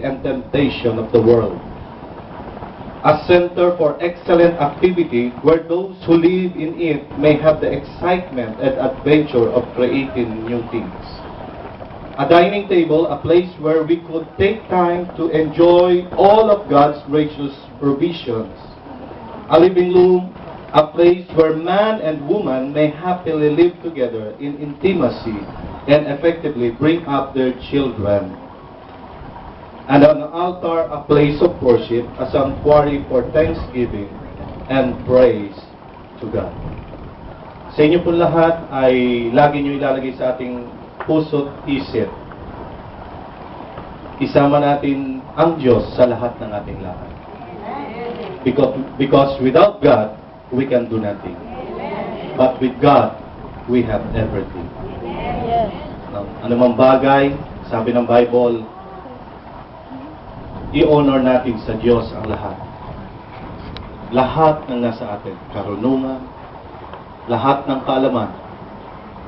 and temptation of the world. A center for excellent activity where those who live in it may have the excitement and adventure of creating new things. A dining table, a place where we could take time to enjoy all of God's gracious provisions. A living room, a place where man and woman may happily live together in intimacy and effectively bring up their children. And an altar, a place of worship, a sanctuary for thanksgiving and praise to God. Sa inyo po lahat ay lagi nyo ilalagay sa ating puso't isip. Isama natin ang Diyos sa lahat ng ating lakad. Because without God, we can do nothing. But with God, we have everything. Anumang bagay, sabi ng Bible, i-honor natin sa Diyos ang lahat. Lahat ng nasa atin, karunungan, lahat ng kaalaman.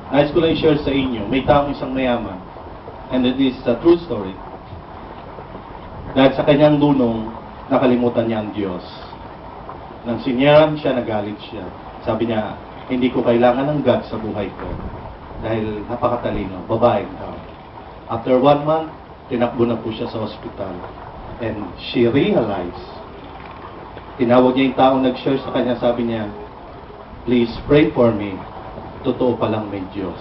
Nais ko lang i-share sa inyo, may taong isang mayaman, and it is a true story. Dahil sa kanyang lunong, nakalimutan niya ang Diyos. Nang sinyaran siya, nagalit siya. Sabi niya, hindi ko kailangan ng God sa buhay ko. Dahil napakatalino, babaeng tao. After 1 month, tinakbo na po siya sa ospital. And she realized, tinawag niya yung taong nag-share sa kanya, sabi niya, please pray for me. Totoo palang may Diyos.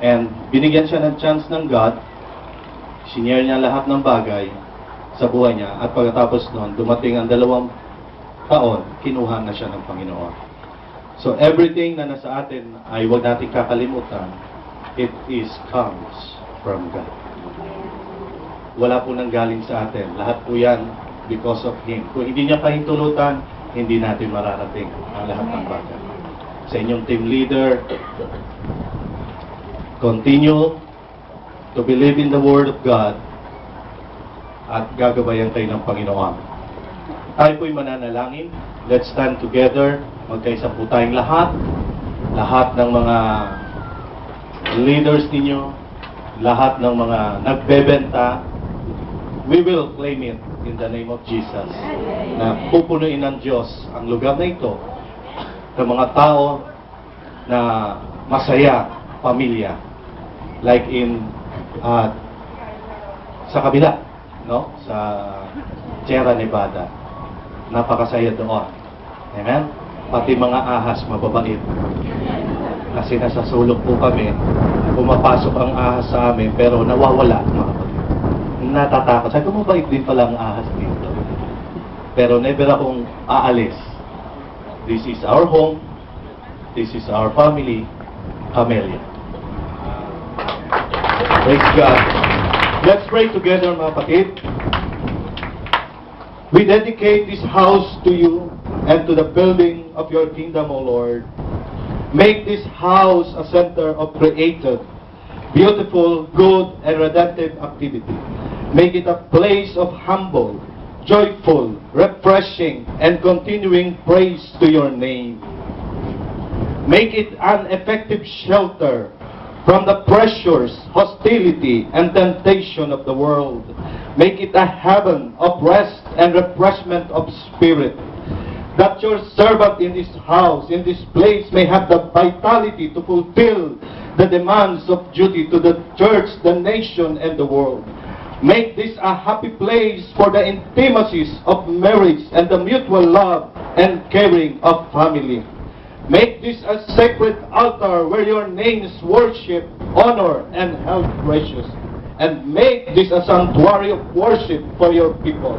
And binigyan siya ng chance ng God, sinare niya lahat ng bagay sa buhay niya, at pagkatapos noon, dumating ang 2 taon, kinuha na siya ng Panginoon. So everything na nasa atin ay huwag natin kakalimutan, it comes from God. Wala po nang galing sa atin. Lahat po yan because of Him. Kung hindi niya pahintulutan, hindi natin mararating ang lahat ng bagay. Sa inyong team leader, continue to believe in the Word of God at gagabayan kayo ng Panginoon. Tayo po'y mananalangin. Let's stand together. Magkaisa po tayong lahat. Lahat ng mga leaders ninyo, lahat ng mga nagbebenta, we will claim it in the name of Jesus. Na pupunuin ng Diyos ang lugar na ito ng mga tao na masaya, pamilya. Like in sa kabila, no? Sa Sierra Nevada. Napakasaya doon. Amen? Pati mga ahas mababait. Kasi nasa sulok po kami, pumapasok ang ahas sa amin, pero nawawala, mga kapatid. Natatakot. Sabi ko, mabait din pala ang ahas dito. Pero never akong aalis. This is our home. This is our family, Camellia. Praise God. Let's pray together, mga kapatid. We dedicate this house to you and to the building of your kingdom, O Lord. Make this house a center of creative, beautiful, good, and redemptive activity. Make it a place of humble, joyful, refreshing, and continuing praise to your name. Make it an effective shelter from the pressures, hostility, and temptation of the world. Make it a heaven of rest and refreshment of spirit. That your servant in this house, in this place, may have the vitality to fulfill the demands of duty to the church, the nation, and the world. Make this a happy place for the intimacies of marriage and the mutual love and caring of family. Make this a sacred altar where your name is worship, honor, and held precious. And make this a sanctuary of worship for your people.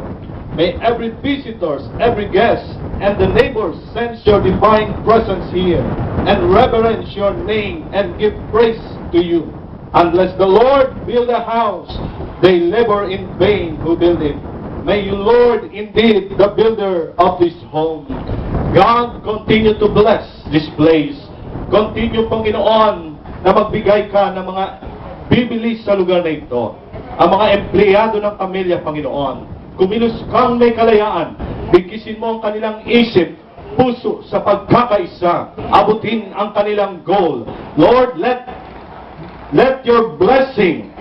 May every visitors, every guest, and the neighbors sense your divine presence here and reverence your name and give praise to you. Unless the Lord build a house, they labor in vain who build it. May you, Lord, indeed, the builder of this home. God, continue to bless this place. Continue, Panginoon, na magbigay ka ng mga bibili sa lugar na ito. Ang mga empleyado ng pamilya, Panginoon, kumilos kang may kalayaan. Bigkisin mo ang kanilang isip, puso sa pagkakaisa. Abutin ang kanilang goal. Lord, let your blessing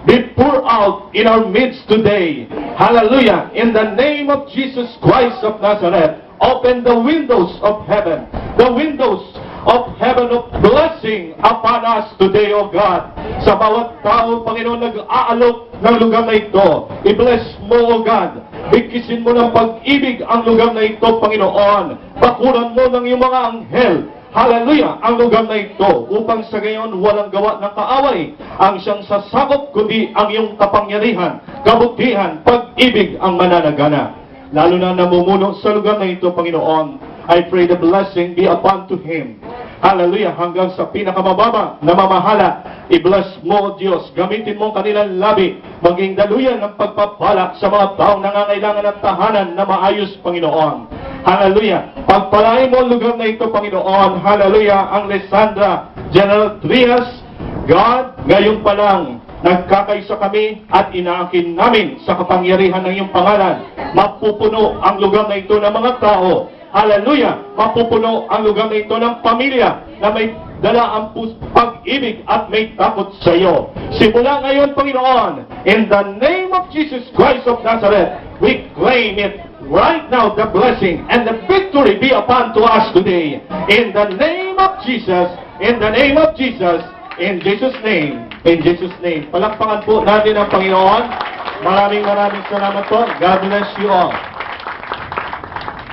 be poured out in our midst today. Hallelujah. In the name of Jesus Christ of Nazareth, open the windows of heaven. The windows of heaven of blessing upon us today, O God. Sa bawat tao, Panginoon, nag-aalok ng lugar na ito, i-bless mo, O God. Bigkisin mo ng pag-ibig ang lugar na ito, Panginoon. Bakuran mo ng iyong mga anghel. Hallelujah! Ang lugar na ito upang sa gayon walang gawa ng kaaway ang siyang sasakop kundi ang iyong kapangyarihan, kabutihan, pag-ibig ang mananagana. Lalo na namumuno sa lugar na ito, Panginoon, I pray the blessing be upon to him. Hallelujah! Hanggang sa pinakamababa na mamahala, i-bless mo, Diyos. Gamitin mo ang kanilang labi, maging daluyan ng pagpapala sa mga taong nangangailangan ng tahanan na maayos, Panginoon. Hallelujah! Pagpalain mo ang lugar na ito, Panginoon. Hallelujah! Ang Lisandra, General Trias, God, ngayon pa lang, nagkakaisa kami at inaangkin namin sa kapangyarihan ng iyong pangalan. Mapupuno ang lugar na ito ng mga tao. Hallelujah! Mapupuno ang lugar na ito ng pamilya na may dala ang pag-ibig at may takot sa iyo. Simula ngayon, Panginoon, in the name of Jesus Christ of Nazareth, we claim it right now, the blessing and the victory be upon to us today. In the name of Jesus, in the name of Jesus, in Jesus' name, in Jesus' name. Palakpakan po natin ang Panginoon. Maraming salamat po. God bless you all.